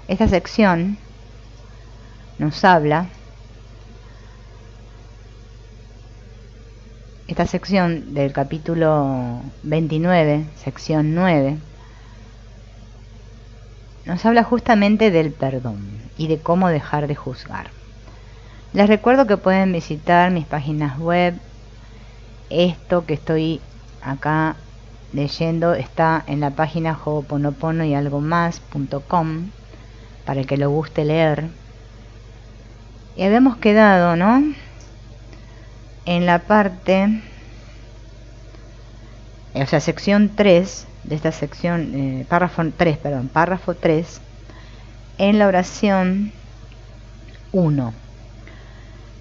Esta sección nos habla, esta sección del capítulo 29, sección 9, nos habla justamente del perdón y de cómo dejar de juzgar. Les recuerdo que pueden visitar mis páginas web. Esto que estoy acá leyendo está en la página ho'oponoponoyalgomás.com para el que le guste leer. Y habíamos quedado, ¿no?, en la parte, o sea, sección 3 de esta sección, párrafo 3, en la oración 1,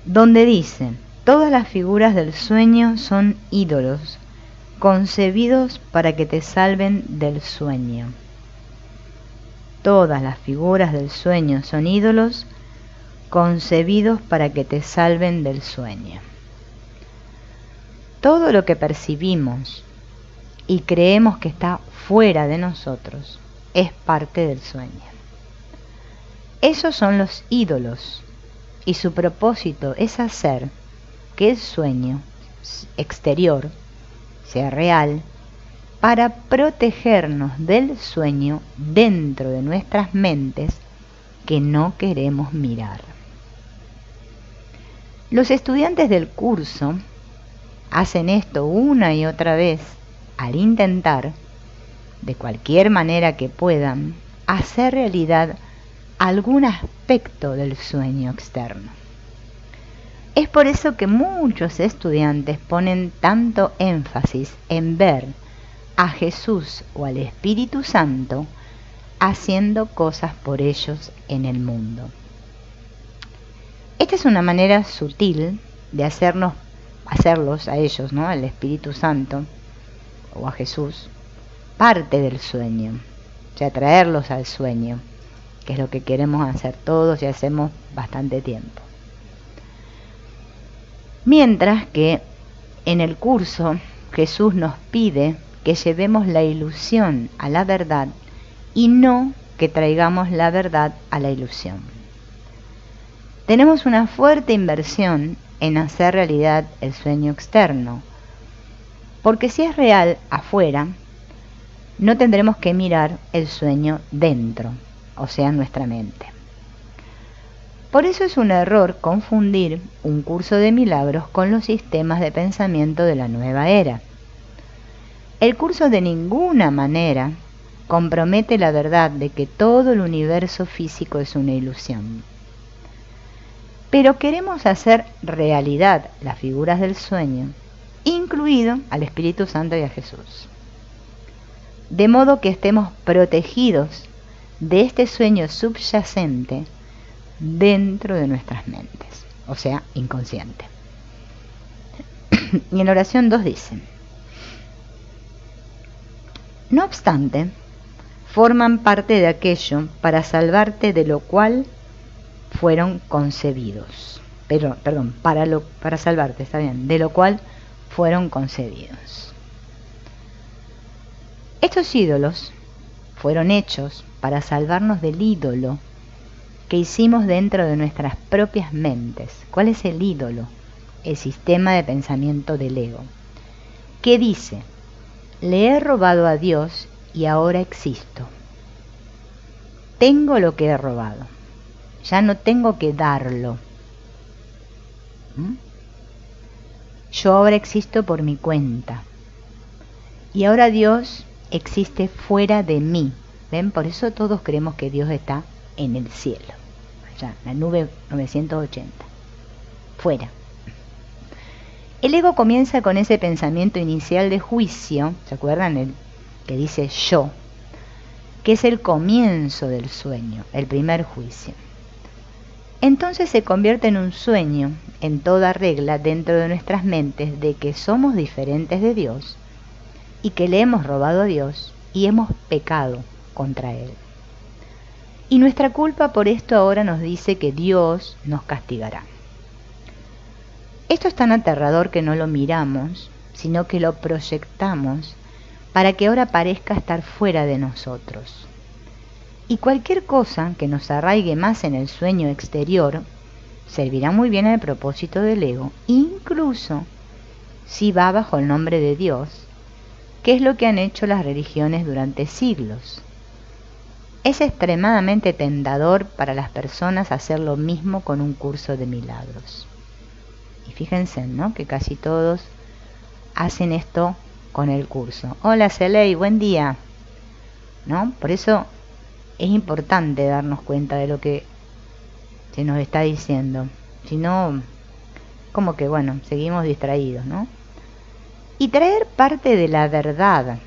donde dice: todas las figuras del sueño son ídolos, concebidos para que te salven del sueño. Todas las figuras del sueño son ídolos, concebidos para que te salven del sueño. Todo lo que percibimos y creemos que está fuera de nosotros es parte del sueño. Esos son los ídolos, y su propósito es hacer que el sueño exterior sea real para protegernos del sueño dentro de nuestras mentes que no queremos mirar. Los estudiantes del curso hacen esto una y otra vez al intentar, de cualquier manera que puedan, hacer realidad algún aspecto del sueño externo. Es por eso que muchos estudiantes ponen tanto énfasis en ver a Jesús o al Espíritu Santo haciendo cosas por ellos en el mundo. Esta es una manera sutil de hacerlos a ellos, ¿no?, al Espíritu Santo o a Jesús, parte del sueño, o sea, traerlos al sueño, que es lo que queremos hacer todos y hacemos bastante tiempo. Mientras que en el curso Jesús nos pide que llevemos la ilusión a la verdad y no que traigamos la verdad a la ilusión. Tenemos una fuerte inversión en hacer realidad el sueño externo, porque si es real afuera, no tendremos que mirar el sueño dentro, o sea, nuestra mente. Por eso es un error confundir un curso de milagros con los sistemas de pensamiento de la nueva era. El curso de ninguna manera compromete la verdad de que todo el universo físico es una ilusión. Pero queremos hacer realidad las figuras del sueño, incluido al Espíritu Santo y a Jesús, de modo que estemos protegidos de este sueño subyacente dentro de nuestras mentes, o sea, inconsciente. Y en la oración 2 dice: no obstante, forman parte de aquello para salvarte de lo cual fueron concebidos. Para salvarte, está bien, de lo cual fueron concebidos. Estos ídolos fueron hechos para salvarnos del ídolo que hicimos dentro de nuestras propias mentes. ¿Cuál es el ídolo? El sistema de pensamiento del ego, que dice: le he robado a Dios y ahora existo. Tengo lo que he robado, ya no tengo que darlo. Yo ahora existo por mi cuenta. Y ahora Dios existe fuera de mí. ¿Ven? Por eso todos creemos que Dios está en el cielo, allá, la nube 980, fuera. El ego comienza con ese pensamiento inicial de juicio, ¿se acuerdan? El que dice yo, que es el comienzo del sueño, el primer juicio. Entonces se convierte en un sueño, en toda regla, dentro de nuestras mentes, de que somos diferentes de Dios y que le hemos robado a Dios y hemos pecado contra Él. Y nuestra culpa por esto ahora nos dice que Dios nos castigará. Esto es tan aterrador que no lo miramos, sino que lo proyectamos para que ahora parezca estar fuera de nosotros. Y cualquier cosa que nos arraigue más en el sueño exterior servirá muy bien al propósito del ego, incluso si va bajo el nombre de Dios, que es lo que han hecho las religiones durante siglos. Es extremadamente tentador para las personas hacer lo mismo con un curso de milagros. Y fíjense, ¿no?, que casi todos hacen esto con el curso. Hola Celey, buen día. ¿No? Por eso es importante darnos cuenta de lo que se nos está diciendo. Si no, como que bueno, seguimos distraídos, ¿no? Y traer parte de la verdad,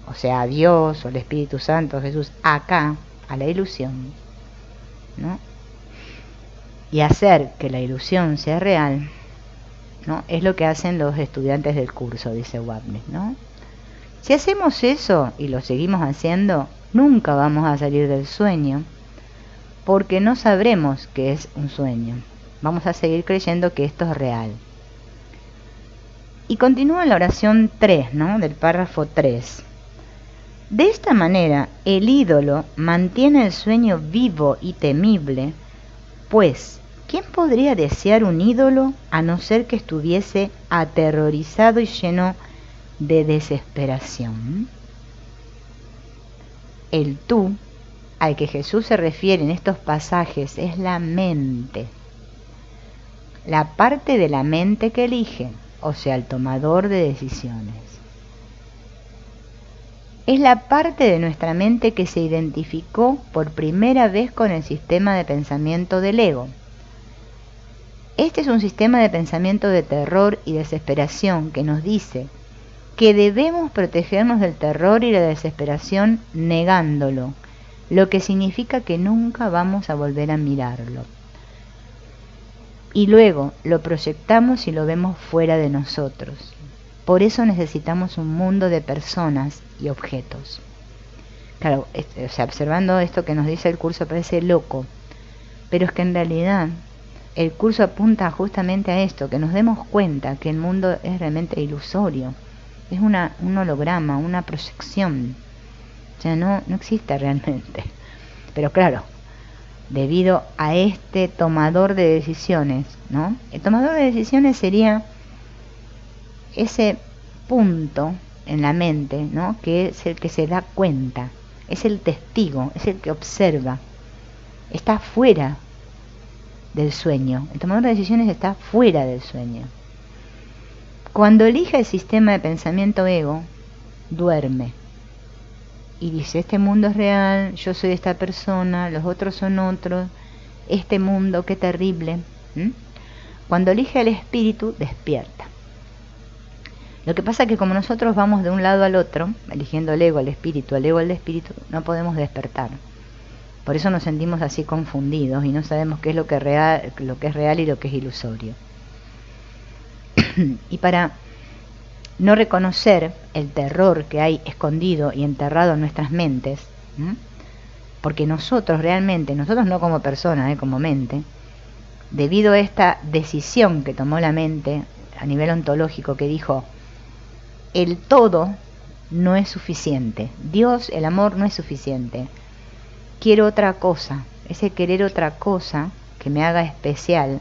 o sea, a Dios o el Espíritu Santo, Jesús, acá, a la ilusión, ¿no? Y hacer que la ilusión sea real, ¿no?, es lo que hacen los estudiantes del curso, dice Wapner, ¿no? Si hacemos eso y lo seguimos haciendo, nunca vamos a salir del sueño, porque no sabremos que es un sueño. Vamos a seguir creyendo que esto es real. Y continúa la oración 3, ¿no?, del párrafo 3. De esta manera, el ídolo mantiene el sueño vivo y temible, pues, ¿quién podría desear un ídolo a no ser que estuviese aterrorizado y lleno de desesperación? El tú al que Jesús se refiere en estos pasajes es la mente, la parte de la mente que elige, o sea, el tomador de decisiones. Es la parte de nuestra mente que se identificó por primera vez con el sistema de pensamiento del ego. Este es un sistema de pensamiento de terror y desesperación que nos dice que debemos protegernos del terror y la desesperación negándolo, lo que significa que nunca vamos a volver a mirarlo. Y luego lo proyectamos y lo vemos fuera de nosotros. Por eso necesitamos un mundo de personas y objetos. Claro, o sea, observando esto que nos dice el curso parece loco, pero es que en realidad el curso apunta justamente a esto, que nos demos cuenta que el mundo es realmente ilusorio, es un holograma, una proyección, o sea, no existe realmente. Pero claro, debido a este tomador de decisiones, ¿no? El tomador de decisiones sería ese punto en la mente, ¿no?, que es el que se da cuenta, es el testigo, es el que observa, está fuera del sueño. El tomador de decisiones está fuera del sueño. Cuando elige el sistema de pensamiento ego, duerme y dice: este mundo es real, yo soy esta persona, los otros son otros, este mundo, qué terrible. Cuando elige el espíritu, despierta. Lo que pasa es que como nosotros vamos de un lado al otro, eligiendo el ego al espíritu, el ego al espíritu, no podemos despertar. Por eso nos sentimos así confundidos y no sabemos qué es lo que es real y lo que es ilusorio. Y para no reconocer el terror que hay escondido y enterrado en nuestras mentes, porque nosotros realmente, nosotros no como persona, como mente, debido a esta decisión que tomó la mente a nivel ontológico, que dijo: el todo no es suficiente, Dios, el amor no es suficiente, quiero otra cosa, ese querer otra cosa que me haga especial.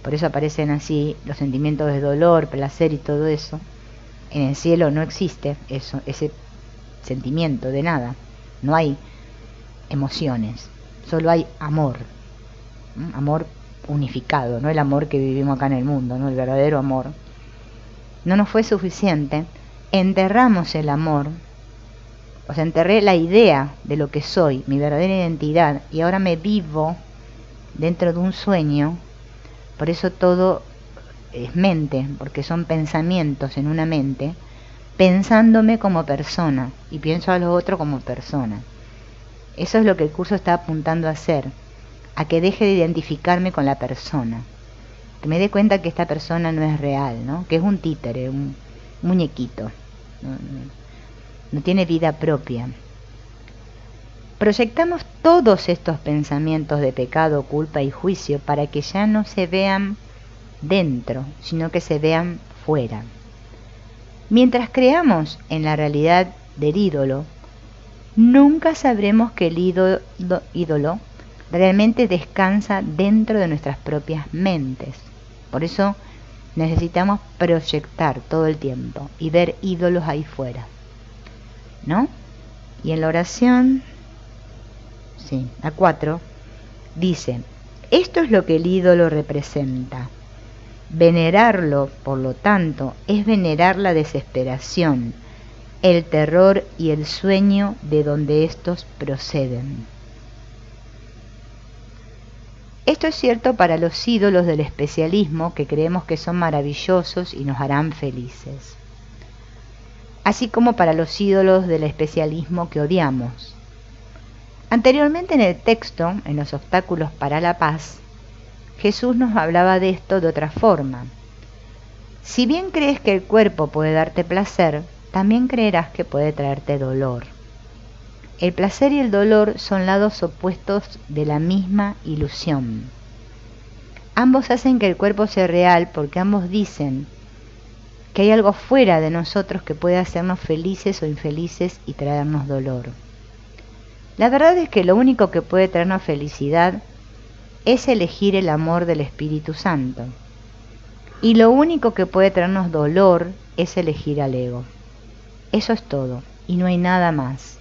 Por eso aparecen así los sentimientos de dolor, placer y todo eso. En el cielo no existe eso, ese sentimiento de nada, no hay emociones, solo hay amor, amor unificado, no el amor que vivimos acá en el mundo, no el verdadero amor. No nos fue suficiente, enterramos el amor, o sea, enterré la idea de lo que soy, mi verdadera identidad, y ahora me vivo dentro de un sueño. Por eso todo es mente, porque son pensamientos en una mente, pensándome como persona, y pienso a los otros como persona. Eso es lo que el curso está apuntando a hacer, a que deje de identificarme con la persona, que me dé cuenta que esta persona no es real, ¿no?, que es un títere, un muñequito, no tiene vida propia. Proyectamos todos estos pensamientos de pecado, culpa y juicio para que ya no se vean dentro, sino que se vean fuera. Mientras creamos en la realidad del ídolo, nunca sabremos que el ídolo realmente descansa dentro de nuestras propias mentes. Por eso necesitamos proyectar todo el tiempo y ver ídolos ahí fuera, ¿no? Y en la oración, sí, la 4, dice: esto es lo que el ídolo representa. Venerarlo, por lo tanto, es venerar la desesperación, el terror y el sueño de donde estos proceden. Esto es cierto para los ídolos del especialismo, que creemos que son maravillosos y nos harán felices, así como para los ídolos del especialismo que odiamos. Anteriormente en el texto, en los obstáculos para la paz, Jesús nos hablaba de esto de otra forma. Si bien crees que el cuerpo puede darte placer, también creerás que puede traerte dolor. El placer y el dolor son lados opuestos de la misma ilusión. Ambos hacen que el cuerpo sea real porque ambos dicen que hay algo fuera de nosotros que puede hacernos felices o infelices y traernos dolor. La verdad es que lo único que puede traernos felicidad es elegir el amor del Espíritu Santo. Y lo único que puede traernos dolor es elegir al ego. Eso es todo, y no hay nada más.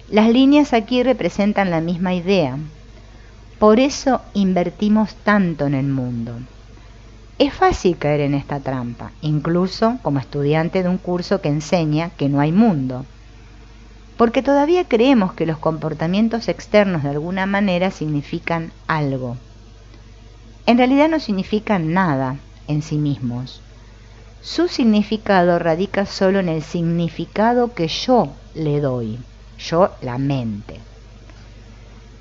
Las líneas aquí representan la misma idea. Por eso invertimos tanto en el mundo. Es fácil caer en esta trampa, incluso como estudiante de un curso que enseña que no hay mundo, porque todavía creemos que los comportamientos externos de alguna manera significan algo. En realidad no significan nada en sí mismos. Su significado radica solo en el significado que yo le doy. Yo, la mente.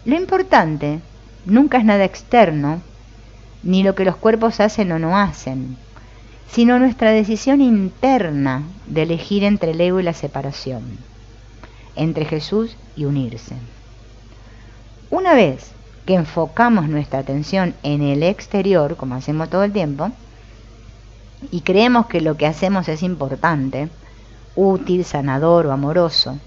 Lo importante nunca es nada externo, ni lo que los cuerpos hacen o no hacen, sino nuestra decisión interna de elegir entre el ego y la separación, entre Jesús y unirse. Una vez que enfocamos nuestra atención en el exterior, como hacemos todo el tiempo, y creemos que lo que hacemos es importante, útil, sanador o amoroso,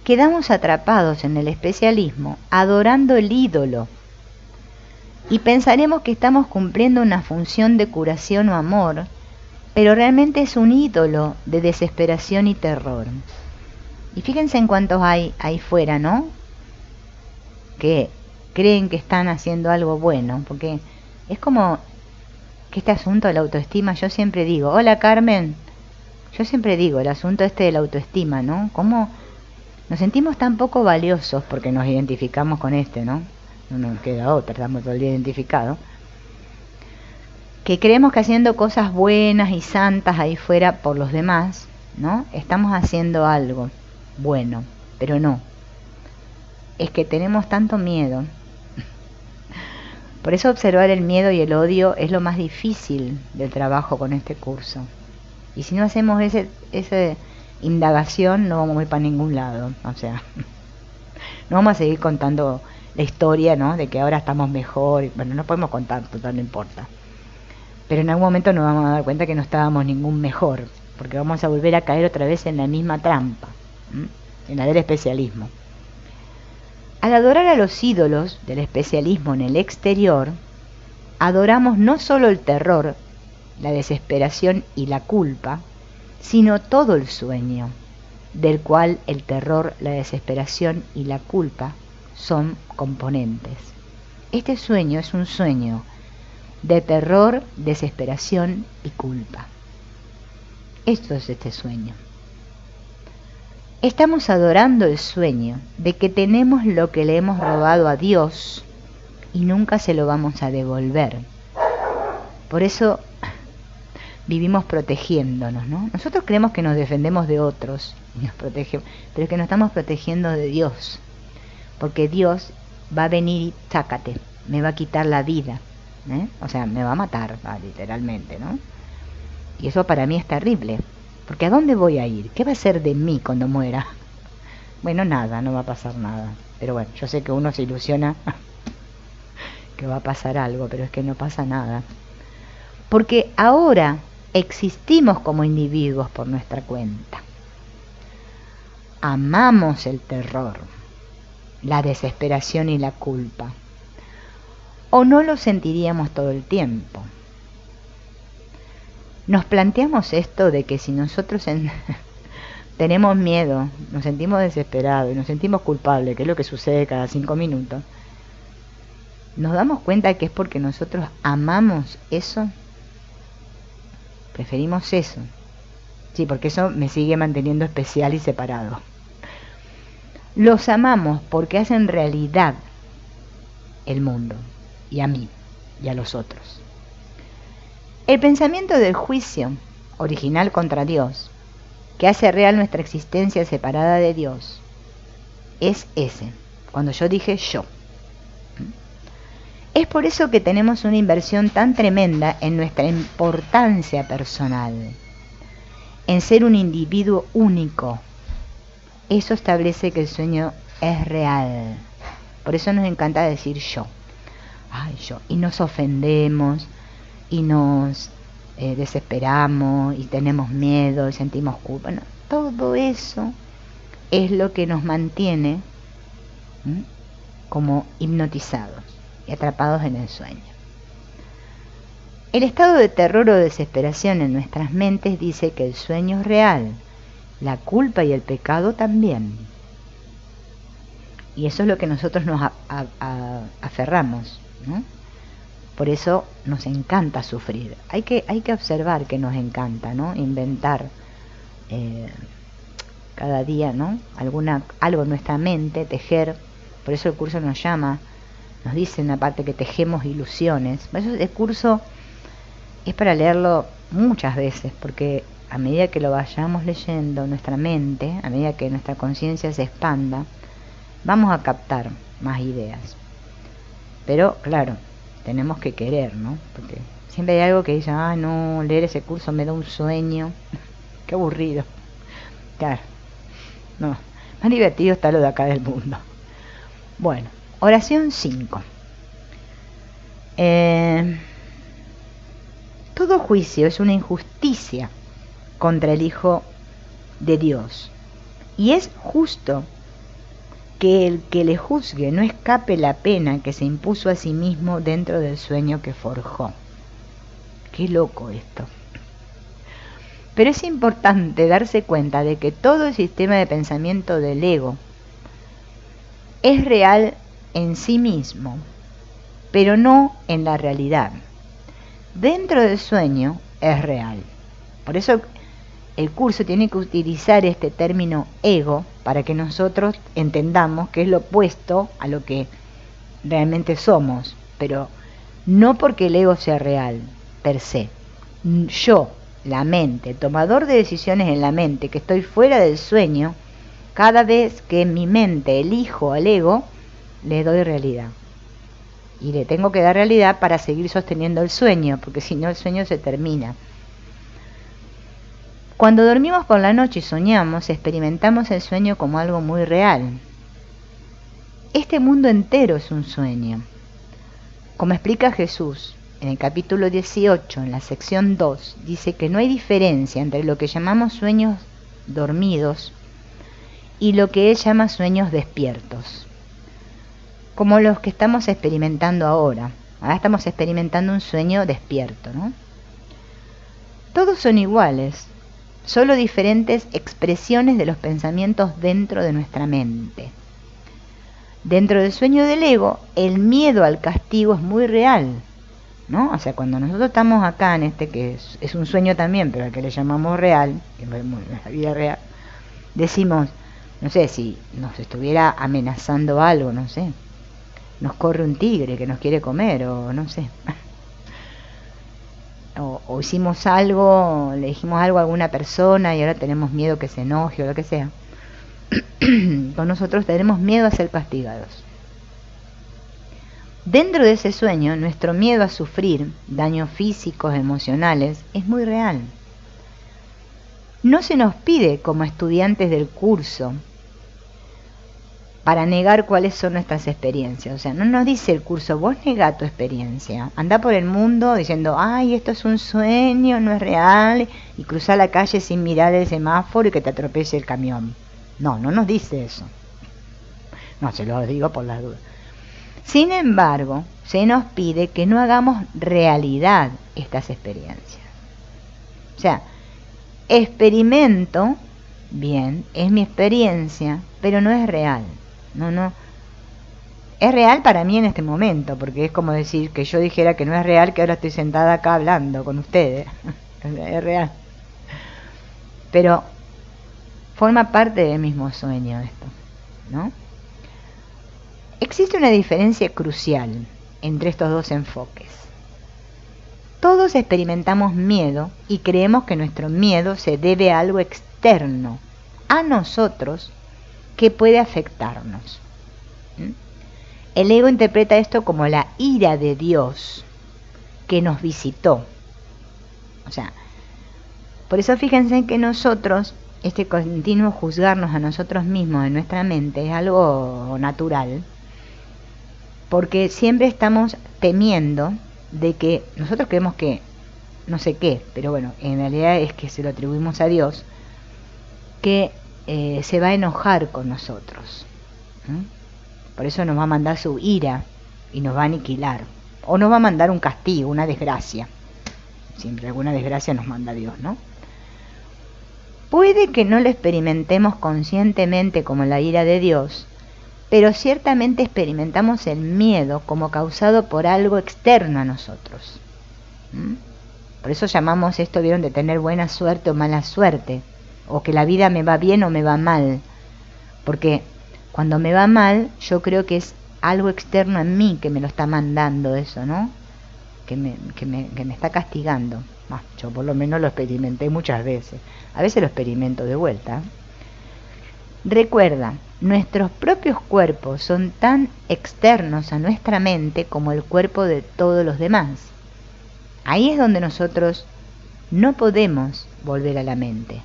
quedamos atrapados en el especialismo, adorando el ídolo, y pensaremos que estamos cumpliendo una función de curación o amor, pero realmente es un ídolo de desesperación y terror. Y fíjense en cuántos hay ahí fuera, ¿no? Que creen que están haciendo algo bueno, porque es como que este asunto de la autoestima, yo siempre digo, hola Carmen, yo siempre digo, el asunto este de la autoestima, ¿no? ¿Cómo nos sentimos tan poco valiosos porque nos identificamos con ¿no? No nos queda otra, estamos todo el día identificados. Que creemos que haciendo cosas buenas y santas ahí fuera por los demás, ¿no? Estamos haciendo algo bueno, pero no. Es que tenemos tanto miedo. Por eso observar el miedo y el odio es lo más difícil del trabajo con este curso. Y si no hacemos esa indagación, no vamos a ir para ningún lado. O sea, no vamos a seguir contando la historia, ¿no? De que ahora estamos mejor. Bueno, no podemos contar, total, no importa. Pero en algún momento nos vamos a dar cuenta que no estábamos ningún mejor, porque vamos a volver a caer otra vez en la misma trampa, en la del especialismo. Al adorar a los ídolos del especialismo en el exterior, adoramos no solo el terror, la desesperación y la culpa, sino todo el sueño, del cual el terror, la desesperación y la culpa son componentes. Este sueño es un sueño de terror, desesperación y culpa. Esto es este sueño. Estamos adorando el sueño de que tenemos lo que le hemos robado a Dios y nunca se lo vamos a devolver. Por eso vivimos protegiéndonos, ¿no? Nosotros creemos que nos defendemos de otros y nos protegemos, pero es que nos estamos protegiendo de Dios, porque Dios va a venir y chácate, me va a quitar la vida, o sea, me va a matar, literalmente, ¿no? Y eso para mí es terrible, porque ¿a dónde voy a ir? ¿Qué va a ser de mí cuando muera? Bueno, nada, no va a pasar nada, pero bueno, yo sé que uno se ilusiona que va a pasar algo, pero es que no pasa nada, porque ahora existimos como individuos por nuestra cuenta. amamos el terror, la desesperación y la culpa, o no lo sentiríamos todo el tiempo. Nos planteamos esto de que si nosotros tenemos miedo, nos sentimos desesperados y nos sentimos culpables, que es lo que sucede cada 5 minutos, ¿nos damos cuenta que es porque nosotros amamos eso? Preferimos eso. Sí, porque eso me sigue manteniendo especial y separado. Los amamos porque hacen realidad el mundo, y a mí, y a los otros. El pensamiento del juicio original contra Dios, que hace real nuestra existencia separada de Dios, es ese, cuando yo dije yo. Es por eso que tenemos una inversión tan tremenda en nuestra importancia personal, en ser un individuo único. Eso establece que el sueño es real. Por eso nos encanta decir yo. Ay, yo. Y nos ofendemos, y nos desesperamos, y tenemos miedo, y sentimos culpa. Bueno, todo eso es lo que nos mantiene como hipnotizados y atrapados en el sueño. El estado de terror o desesperación en nuestras mentes dice que el sueño es real, la culpa y el pecado también. Y eso es lo que nosotros nos aferramos, ¿no? Por eso nos encanta sufrir. Hay que observar que nos encanta, ¿no? Inventar cada día, ¿no? Algo en nuestra mente, tejer. Por eso el curso nos dice en la parte que tejemos ilusiones. Por eso el curso es para leerlo muchas veces, porque a medida que lo vayamos leyendo, nuestra mente, a medida que nuestra conciencia se expanda, vamos a captar más ideas. Pero, claro, tenemos que querer, ¿no? Porque siempre hay algo que dice, no, leer ese curso me da un sueño. Qué aburrido. Claro, no, más divertido está lo de acá del mundo. Bueno, oración 5. Todo juicio es una injusticia contra el Hijo de Dios, y es justo que el que le juzgue no escape la pena que se impuso a sí mismo dentro del sueño que forjó. Qué loco esto. Pero es importante darse cuenta de que todo el sistema de pensamiento del ego es real en sí mismo, pero no en la realidad. Dentro del sueño es real. Por eso el curso tiene que utilizar este término ego para que nosotros entendamos que es lo opuesto a lo que realmente somos, pero no porque el ego sea real per se. Yo, la mente, el tomador de decisiones en la mente, que estoy fuera del sueño, cada vez que en mi mente elijo al ego, le doy realidad. Y le tengo que dar realidad para seguir sosteniendo el sueño, porque si no el sueño se termina. Cuando dormimos por la noche y soñamos, experimentamos el sueño como algo muy real. Este mundo entero es un sueño. Como explica Jesús en el capítulo 18, en la sección 2, dice que no hay diferencia entre lo que llamamos sueños dormidos y lo que Él llama sueños despiertos, como los que estamos experimentando ahora. Ahora estamos experimentando un sueño despierto, ¿no? Todos son iguales, solo diferentes expresiones de los pensamientos dentro de nuestra mente. Dentro del sueño del ego, el miedo al castigo es muy real, ¿no? O sea, cuando nosotros estamos acá en este que es un sueño también, pero al que le llamamos real, que no es la vida real, decimos, no sé, si nos estuviera amenazando algo, no sé, nos corre un tigre que nos quiere comer, o no sé, o hicimos algo, le dijimos algo a alguna persona y ahora tenemos miedo que se enoje o lo que sea. Con nosotros tenemos miedo a ser castigados. Dentro de ese sueño, nuestro miedo a sufrir daños físicos, emocionales, es muy real. No se nos pide como estudiantes del curso para negar cuáles son nuestras experiencias. O sea, no nos dice el curso, vos negá tu experiencia. Andá por el mundo diciendo, ay, esto es un sueño, no es real, y cruzá la calle sin mirar el semáforo y que te atropelle el camión. No, no nos dice eso. No, se lo digo por las dudas. Sin embargo, se nos pide que no hagamos realidad estas experiencias. O sea, experimento, bien, es mi experiencia, pero no es real. No. Es real para mí en este momento, porque es como decir que yo dijera que no es real, que ahora estoy sentada acá hablando con ustedes. Es real. Pero forma parte del mismo sueño esto, ¿no? Existe una diferencia crucial entre estos dos enfoques. Todos experimentamos miedo y creemos que nuestro miedo se debe a algo externo a nosotros que puede afectarnos. El ego interpreta esto como la ira de Dios que nos visitó. O sea, por eso fíjense que nosotros, este continuo juzgarnos a nosotros mismos en nuestra mente es algo natural, porque siempre estamos temiendo de que nosotros creemos que no sé qué, pero bueno, en realidad es que se lo atribuimos a Dios, que se va a enojar con nosotros. Por eso nos va a mandar su ira y nos va a aniquilar. O nos va a mandar un castigo, una desgracia. Siempre alguna desgracia nos manda Dios, ¿no? Puede que no lo experimentemos conscientemente como la ira de Dios, pero ciertamente experimentamos el miedo como causado por algo externo a nosotros. Por eso llamamos esto, ¿vieron?, de tener buena suerte o mala suerte, o que la vida me va bien o me va mal, porque cuando me va mal yo creo que es algo externo en mí que me lo está mandando eso, ¿no? Que me está castigando. Yo por lo menos lo experimenté muchas veces, a veces lo experimento de vuelta. Recuerda, nuestros propios cuerpos son tan externos a nuestra mente como el cuerpo de todos los demás. Ahí es donde nosotros no podemos volver a la mente,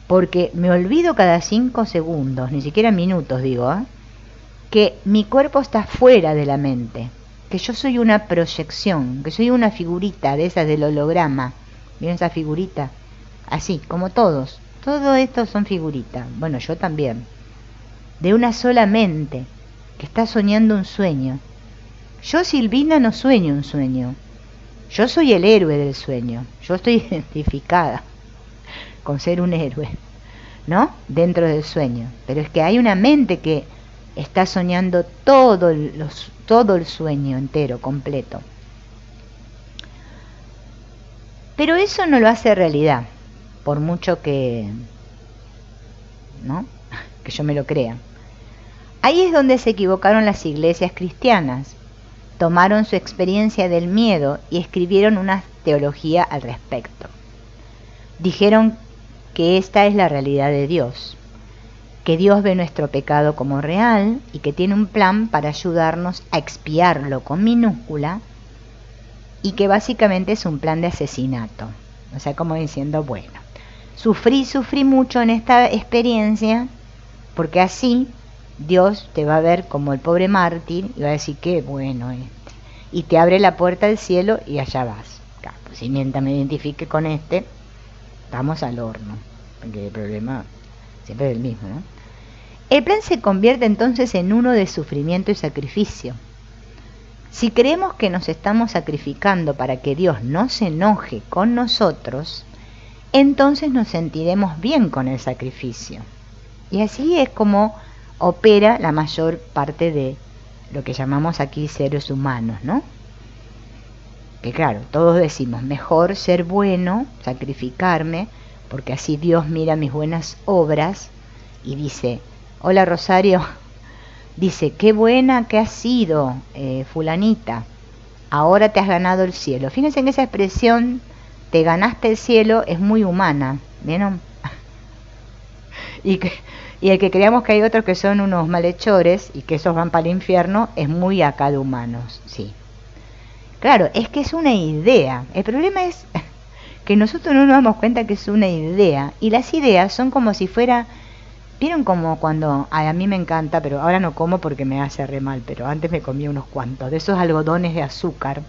porque me olvido cada 5 segundos, ni siquiera minutos digo, que mi cuerpo está fuera de la mente, que yo soy una proyección, que soy una figurita de esas del holograma. ¿Vieron esa figurita? Así, como todos. Todo esto son figuritas. Bueno, yo también. De una sola mente que está soñando un sueño. Yo, Silvina, no sueño un sueño. Yo soy el héroe del sueño. Yo estoy identificada con ser un héroe, ¿no? Dentro del sueño. Pero es que hay una mente que está soñando todo el sueño entero, completo. Pero eso no lo hace realidad, por mucho que, ¿no?, que yo me lo crea. Ahí es donde se equivocaron las iglesias cristianas. Tomaron su experiencia del miedo y escribieron una teología al respecto. Dijeron que esta es la realidad de Dios, que Dios ve nuestro pecado como real y que tiene un plan para ayudarnos a expiarlo con minúscula, y que básicamente es un plan de asesinato. O sea, como diciendo, bueno, sufrí mucho en esta experiencia, porque así Dios te va a ver como el pobre mártir y va a decir, qué bueno y te abre la puerta del cielo y allá vas. Claro, pues si mientras me identifique con estamos al horno, porque el problema siempre es el mismo, ¿no? El plan se convierte entonces en uno de sufrimiento y sacrificio. Si creemos que nos estamos sacrificando para que Dios no se enoje con nosotros, entonces nos sentiremos bien con el sacrificio. Y así es como opera la mayor parte de lo que llamamos aquí seres humanos, ¿no? Que claro, todos decimos, mejor ser bueno, sacrificarme, porque así Dios mira mis buenas obras y dice, hola Rosario, dice, qué buena que has sido, fulanita, ahora te has ganado el cielo. Fíjense en esa expresión, te ganaste el cielo, es muy humana, ¿vieron? y el que creamos que hay otros que son unos malhechores y que esos van para el infierno, es muy acá de humanos, sí. Claro, es que es una idea. El problema es que nosotros no nos damos cuenta que es una idea, y las ideas son como si fuera... ¿Vieron como cuando, a mí me encanta, pero ahora no como porque me hace re mal, pero antes me comía unos cuantos, de esos algodones de azúcar,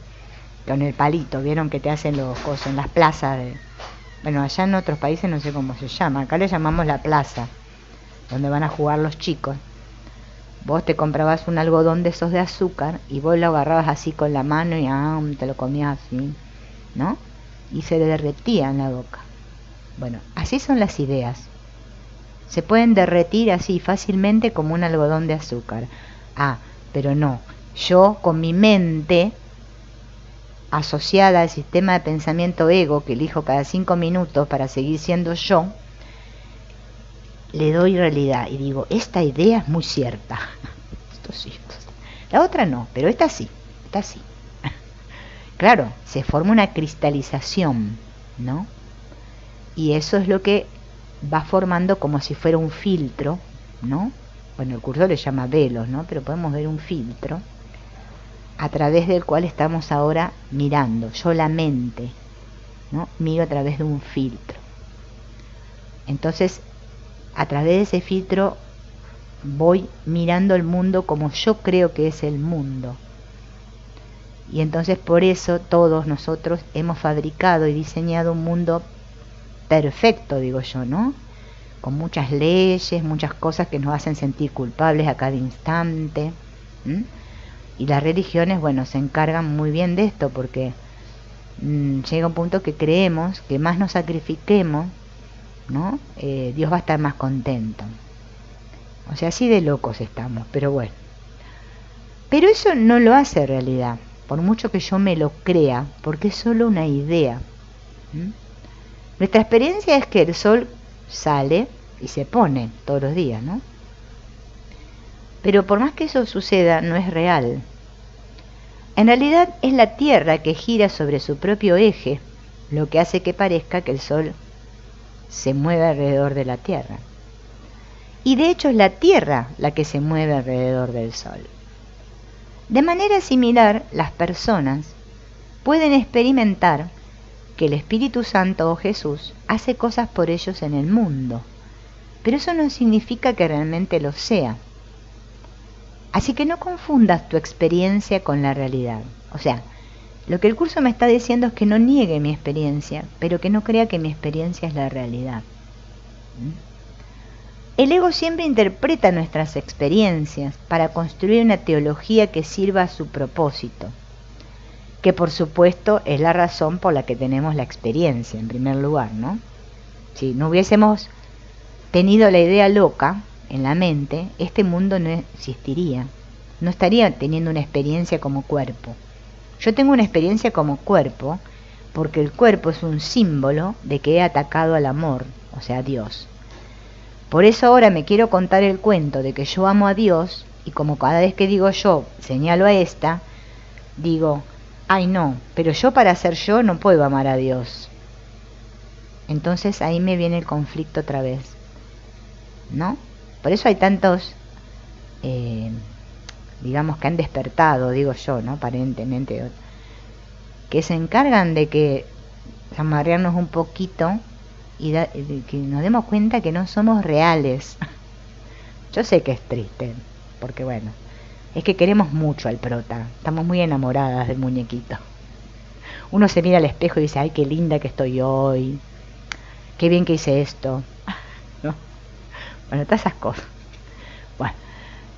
con el palito, ¿vieron que te hacen los cosas en las plazas? Bueno, allá en otros países no sé cómo se llama, acá le llamamos la plaza, donde van a jugar los chicos, vos te comprabas un algodón de esos de azúcar y vos lo agarrabas así con la mano y te lo comías así, ¿no? Y se derretía en la boca. Bueno, así son las ideas. Se pueden derretir así fácilmente como un algodón de azúcar. Pero no, yo con mi mente asociada al sistema de pensamiento ego que elijo cada 5 minutos para seguir siendo yo, le doy realidad y digo, esta idea es muy cierta. Esto sí. La otra no, pero esta sí. Claro, se forma una cristalización, ¿no? Y eso es lo que va formando como si fuera un filtro, ¿no? Bueno, el curso le llama velos, ¿no? Pero podemos ver un filtro a través del cual estamos ahora mirando. Yo la mente, ¿no? Miro a través de un filtro. Entonces, a través de ese filtro voy mirando el mundo como yo creo que es el mundo. Y entonces por eso todos nosotros hemos fabricado y diseñado un mundo perfecto, digo yo, ¿no? Con muchas leyes, muchas cosas que nos hacen sentir culpables a cada instante. Y las religiones, bueno, se encargan muy bien de esto porque llega un punto que creemos que más nos sacrifiquemos, ¿no? Dios va a estar más contento. O sea, así de locos estamos, pero bueno. Pero eso no lo hace realidad, por mucho que yo me lo crea, porque es solo una idea. Nuestra experiencia es que el sol sale y se pone todos los días, ¿no? Pero por más que eso suceda, no es real. En realidad es la Tierra que gira sobre su propio eje, lo que hace que parezca que el sol se mueve alrededor de la Tierra. Y de hecho es la Tierra la que se mueve alrededor del sol. De manera similar, las personas pueden experimentar que el Espíritu Santo o Jesús hace cosas por ellos en el mundo, pero eso no significa que realmente lo sea. Así que no confundas tu experiencia con la realidad. O sea, lo que el curso me está diciendo es que no niegue mi experiencia, pero que no crea que mi experiencia es la realidad. El ego siempre interpreta nuestras experiencias para construir una teología que sirva a su propósito, que por supuesto es la razón por la que tenemos la experiencia, en primer lugar, ¿no? Si no hubiésemos tenido la idea loca en la mente, este mundo no existiría, no estaría teniendo una experiencia como cuerpo. Yo tengo una experiencia como cuerpo porque el cuerpo es un símbolo de que he atacado al amor, o sea, a Dios. Por eso ahora me quiero contar el cuento de que yo amo a Dios y como cada vez que digo yo, señalo a esta, digo, ay no, pero yo para ser yo no puedo amar a Dios. Entonces ahí me viene el conflicto otra vez, ¿no? Por eso hay tantos, digamos que han despertado, digo yo, ¿no? Aparentemente, que se encargan de que amarrearnos un poquito y que nos demos cuenta que no somos reales. Yo sé que es triste, porque bueno, es que queremos mucho al prota, estamos muy enamoradas del muñequito. Uno se mira al espejo y dice, ay, qué linda que estoy hoy, qué bien que hice esto, ¿no? Bueno, todas esas cosas. Bueno,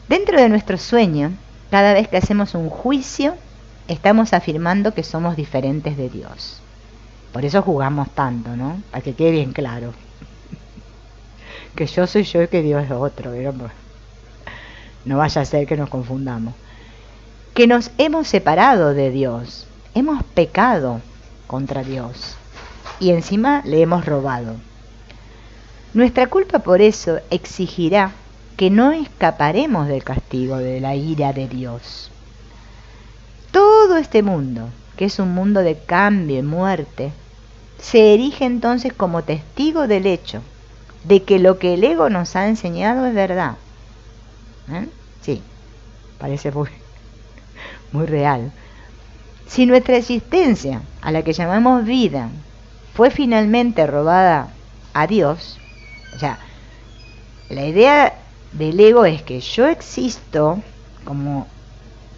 dentro de nuestro sueño, cada vez que hacemos un juicio, estamos afirmando que somos diferentes de Dios. Por eso jugamos tanto, ¿no? Para que quede bien claro. Que yo soy yo y que Dios es otro, ¿verdad? No vaya a ser que nos confundamos. Que nos hemos separado de Dios. Hemos pecado contra Dios. Y encima le hemos robado. Nuestra culpa por eso exigirá que no escaparemos del castigo, de la ira de Dios. Todo este mundo, que es un mundo de cambio y muerte, se erige entonces como testigo del hecho de que lo que el ego nos ha enseñado es verdad. Sí, parece muy real. Si nuestra existencia, a la que llamamos vida, fue finalmente robada a Dios, o sea, la idea del ego es que yo existo como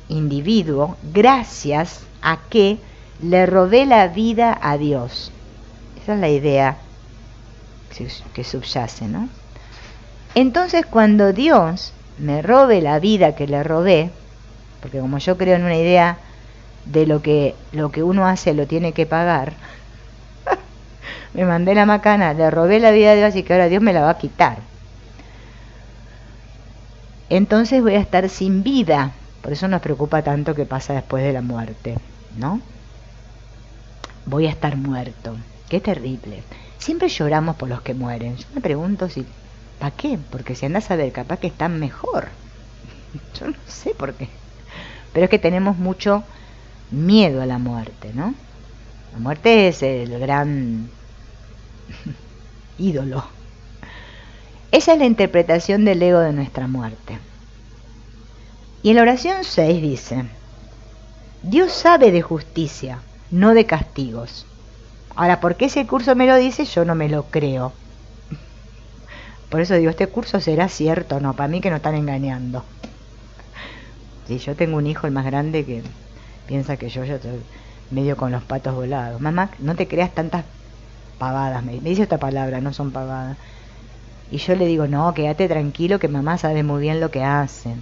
individuo gracias a que le robé la vida a Dios. Esa es la idea que subyace, ¿no? Entonces cuando Dios me robe la vida que le robé, porque como yo creo en una idea de lo que uno hace lo tiene que pagar, me mandé la macana, le robé la vida a Dios y que ahora Dios me la va a quitar. Entonces voy a estar sin vida. Por eso nos preocupa tanto qué pasa después de la muerte, ¿no? Voy a estar muerto. Qué terrible. Siempre lloramos por los que mueren. Yo me pregunto si, ¿para qué? Porque si andás a ver, capaz que están mejor. Yo no sé por qué. Pero es que tenemos mucho miedo a la muerte, ¿no? La muerte es el gran ídolo. Esa es la interpretación del ego de nuestra muerte. Y en la oración 6 dice: Dios sabe de justicia, no de castigos. Ahora, ¿por qué ese curso me lo dice? Yo no me lo creo. Por eso digo, ¿este curso será cierto o no? Para mí que nos están engañando. Sí, yo tengo un hijo, el más grande, que piensa que yo ya estoy medio con los patos volados. Mamá, no te creas tantas pavadas. Me dice esta palabra, no son pavadas. Y yo le digo, no, quédate tranquilo que mamá sabe muy bien lo que hace.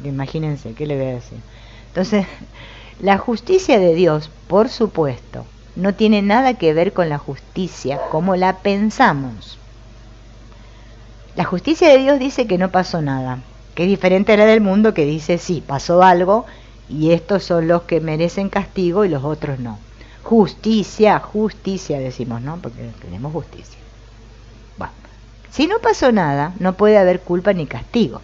Imagínense, ¿qué le voy a decir? Entonces, la justicia de Dios, por supuesto, no tiene nada que ver con la justicia como la pensamos. La justicia de Dios dice que no pasó nada, que es diferente a la del mundo que dice, sí, pasó algo y estos son los que merecen castigo y los otros no. Justicia, justicia decimos, ¿no? Porque tenemos justicia. Bueno, si no pasó nada, no puede haber culpa ni castigo.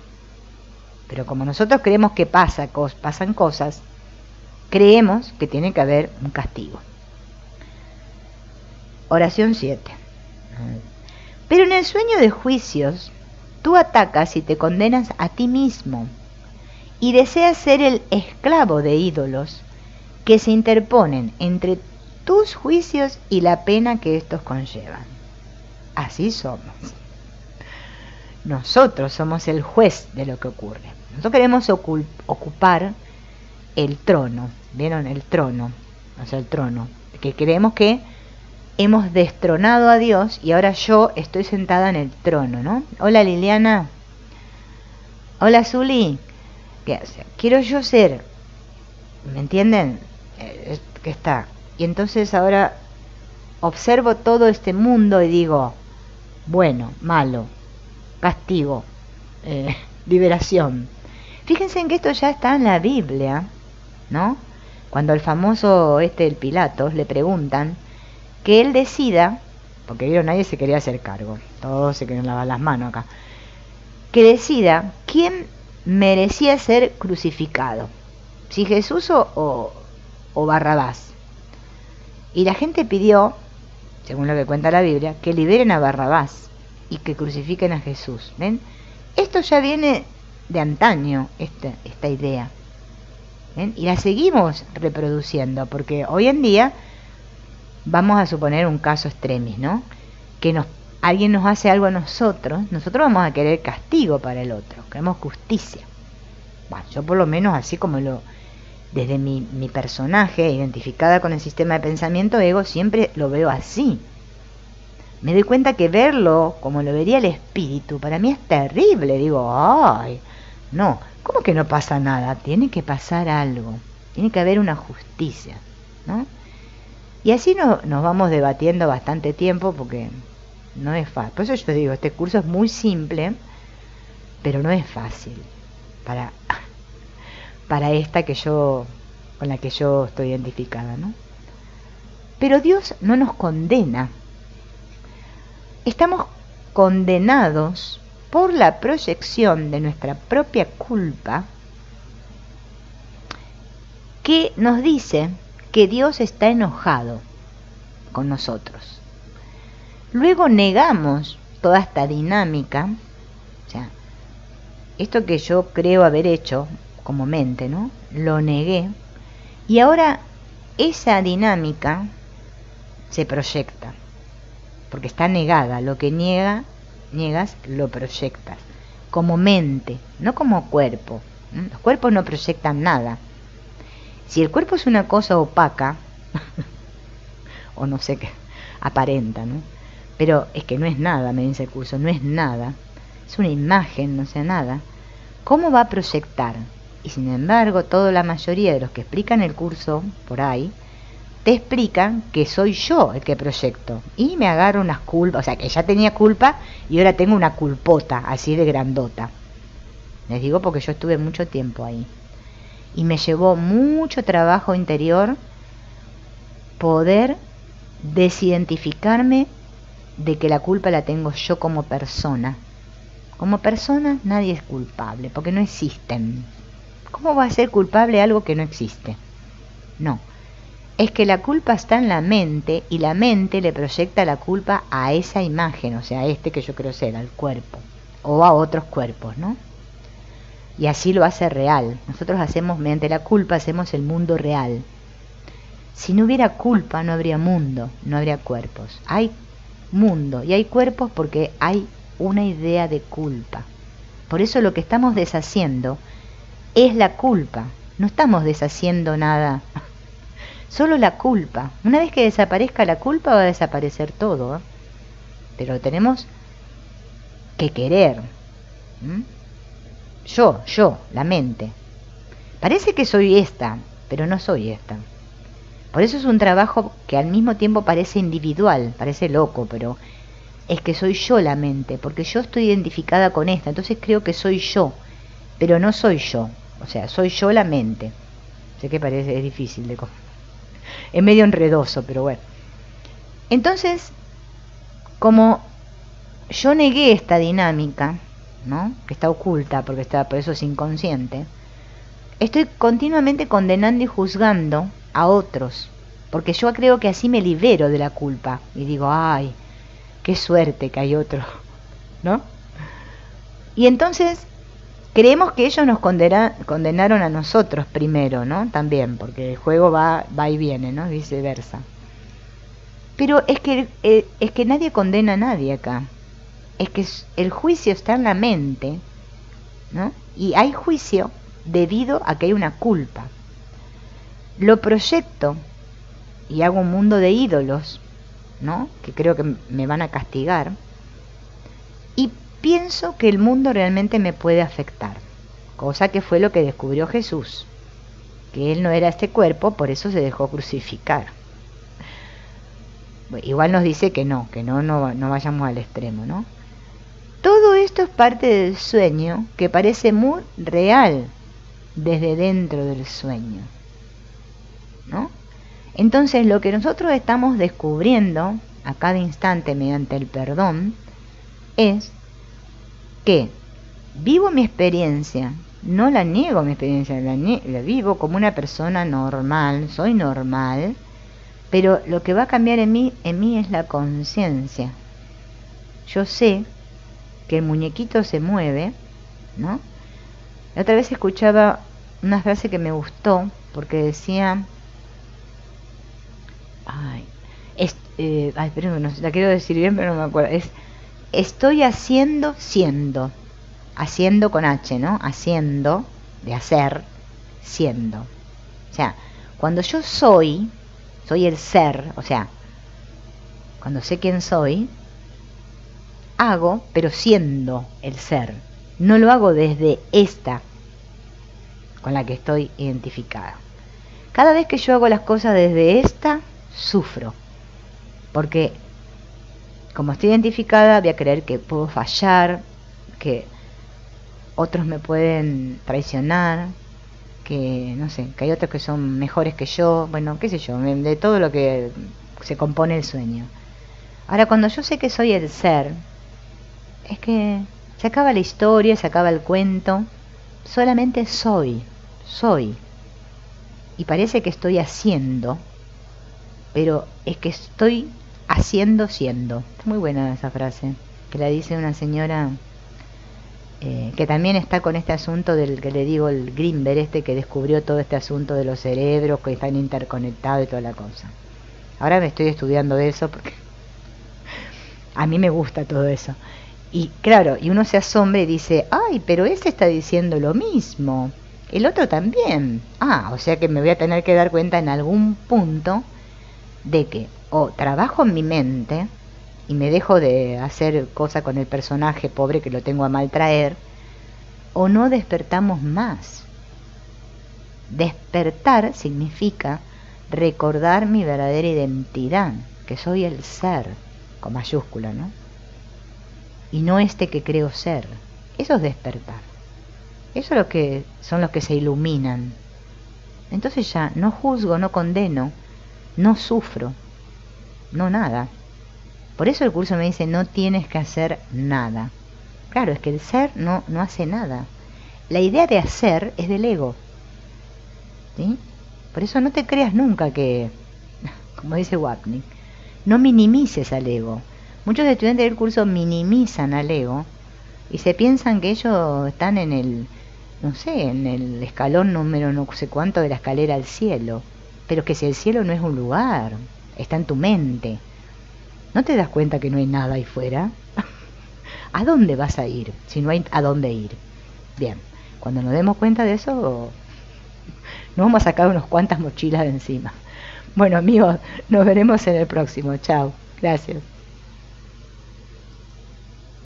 Pero como nosotros creemos que pasan cosas, creemos que tiene que haber un castigo. Oración 7. Pero en el sueño de juicios, tú atacas y te condenas a ti mismo y deseas ser el esclavo de ídolos que se interponen entre tus juicios y la pena que estos conllevan. Así somos. Nosotros somos el juez de lo que ocurre. Nosotros queremos ocupar el trono. ¿Vieron? El trono. O sea, el trono. Que creemos que hemos destronado a Dios y ahora yo estoy sentada en el trono, ¿no? Hola Liliana. Hola Zuli. Quiero yo ser. ¿Me entienden? Que está. Y entonces ahora observo todo este mundo y digo, bueno, malo, castigo, liberación. Fíjense en que esto ya está en la Biblia, ¿no? Cuando el famoso el Pilatos le preguntan que él decida, porque vieron, nadie se quería hacer cargo, todos se querían lavar las manos acá, que decida quién merecía ser crucificado, si Jesús o Barrabás. Y la gente pidió, según lo que cuenta la Biblia, que liberen a Barrabás y que crucifiquen a Jesús. ¿Ven? Esto ya viene de antaño, esta idea. ¿Ven? Y la seguimos reproduciendo, porque hoy en día, vamos a suponer un caso extremis, ¿no? Que alguien nos hace algo a nosotros vamos a querer castigo para el otro, queremos justicia. Bueno, yo por lo menos así como desde mi personaje, identificada con el sistema de pensamiento ego, siempre lo veo así. Me doy cuenta que verlo como lo vería el espíritu, para mí es terrible. Digo, ay, no, ¿cómo que no pasa nada? Tiene que pasar algo, tiene que haber una justicia, ¿no? Y así nos vamos debatiendo bastante tiempo porque no es fácil. Por eso yo digo, este curso es muy simple, pero no es fácil para esta con la que yo estoy identificada, ¿no? Pero Dios no nos condena. Estamos condenados por la proyección de nuestra propia culpa que nos dice que Dios está enojado con nosotros. Luego negamos toda esta dinámica, o sea, esto que yo creo haber hecho como mente, ¿no? Lo negué y ahora esa dinámica se proyecta, porque está negada. Lo que niegas, lo proyectas como mente, no como cuerpo. Los cuerpos no proyectan nada. Si el cuerpo es una cosa opaca, o no sé qué, aparenta, ¿no? Pero es que no es nada, me dice el curso, no es nada. es una imagen, no sea nada. ¿Cómo va a proyectar? Y sin embargo, toda la mayoría de los que explican el curso por ahí, te explican que soy yo el que proyecto. Y me agarro unas culpas, o sea, que ya tenía culpa y ahora tengo una culpota, así de grandota. Les digo porque yo estuve mucho tiempo ahí. Y me llevó mucho trabajo interior poder desidentificarme de que la culpa la tengo yo como persona. Como persona nadie es culpable, porque no existen. ¿Cómo va a ser culpable algo que no existe? No. Es que la culpa está en la mente y la mente le proyecta la culpa a esa imagen, o sea, a este que yo creo ser, al cuerpo, o a otros cuerpos, ¿no? Y así lo hace real. Nosotros hacemos, mediante la culpa, hacemos el mundo real. Si no hubiera culpa, no habría mundo, no habría cuerpos. Hay mundo y hay cuerpos porque hay una idea de culpa. Por eso lo que estamos deshaciendo es la culpa. No estamos deshaciendo nada. Solo la culpa. Una vez que desaparezca la culpa va a desaparecer todo, ¿eh? Pero tenemos que querer. Yo, la mente. Parece que soy esta, pero no soy esta. Por eso es un trabajo que al mismo tiempo parece individual, parece loco, pero es que soy yo la mente, porque yo estoy identificada con esta, entonces creo que soy yo, pero no soy yo. O sea, soy yo la mente. Sé que parece, es difícil de... Es medio enredoso, pero bueno. Entonces, como yo negué esta dinámica, ¿no? Que está oculta, porque por eso es inconsciente, estoy continuamente condenando y juzgando a otros, porque yo creo que así me libero de la culpa. Y digo, ay, qué suerte que hay otro, ¿no? Y entonces creemos que ellos nos condenaron a nosotros primero, ¿no? También, porque el juego va y viene, ¿no? Viceversa. Pero es que nadie condena a nadie acá. Es que el juicio está en la mente, ¿no? Y hay juicio debido a que hay una culpa. Lo proyecto y hago un mundo de ídolos, ¿no? Que creo que me van a castigar. Y pienso que el mundo realmente me puede afectar, cosa que fue lo que descubrió Jesús, que él no era este cuerpo, por eso se dejó crucificar. Igual nos dice que no vayamos al extremo, ¿no? Todo esto es parte del sueño que parece muy real desde dentro del sueño, ¿no? Entonces lo que nosotros estamos descubriendo a cada instante mediante el perdón es que vivo mi experiencia, no la niego mi experiencia, la vivo como una persona normal, soy normal, pero lo que va a cambiar en mí es la conciencia. Yo sé que el muñequito se mueve, ¿no? La otra vez escuchaba una frase que me gustó, porque decía, pero no, la quiero decir bien, pero no me acuerdo, estoy haciendo, siendo, haciendo con H, ¿no? Haciendo, de hacer, siendo. O sea, cuando yo soy el ser, o sea, cuando sé quién soy, hago, pero siendo el ser. No lo hago desde esta con la que estoy identificada. Cada vez que yo hago las cosas desde esta, sufro. Porque como estoy identificada, voy a creer que puedo fallar, que otros me pueden traicionar, que no sé, que hay otros que son mejores que yo, bueno, qué sé yo, de todo lo que se compone el sueño. Ahora, cuando yo sé que soy el ser, es que se acaba la historia, se acaba el cuento, solamente soy. Y parece que estoy haciendo, pero es que estoy haciendo siendo. Es muy buena esa frase, que la dice una señora que también está con este asunto del que le digo, el Grimberg, que descubrió todo este asunto de los cerebros que están interconectados y toda la cosa. Ahora me estoy estudiando eso porque a mí me gusta todo eso. Y claro, y uno se asombra y dice, ay, pero ese está diciendo lo mismo, el otro también. O sea que me voy a tener que dar cuenta en algún punto de que o trabajo en mi mente y me dejo de hacer cosas con el personaje pobre que lo tengo a mal traer, o no despertamos más. Despertar significa recordar mi verdadera identidad, que soy el ser, con mayúscula, ¿no? Y no este que creo ser. Eso es despertar. Eso es lo que son los que se iluminan. Entonces ya no juzgo, no condeno, no sufro, no nada. Por eso el curso me dice, no tienes que hacer nada. Claro, es que el ser no hace nada. La idea de hacer es del ego, ¿sí? Por eso no te creas nunca que, como dice Wapnick, no minimices al ego. Muchos estudiantes del curso minimizan al ego y se piensan que ellos están en el, no sé, en el escalón número no sé cuánto de la escalera al cielo. Pero que si el cielo no es un lugar, está en tu mente. ¿No te das cuenta que no hay nada ahí fuera? ¿A dónde vas a ir si no hay a dónde ir? Bien, cuando nos demos cuenta de eso, nos vamos a sacar unas cuantas mochilas de encima. Bueno, amigos, nos veremos en el próximo. Chao. Gracias.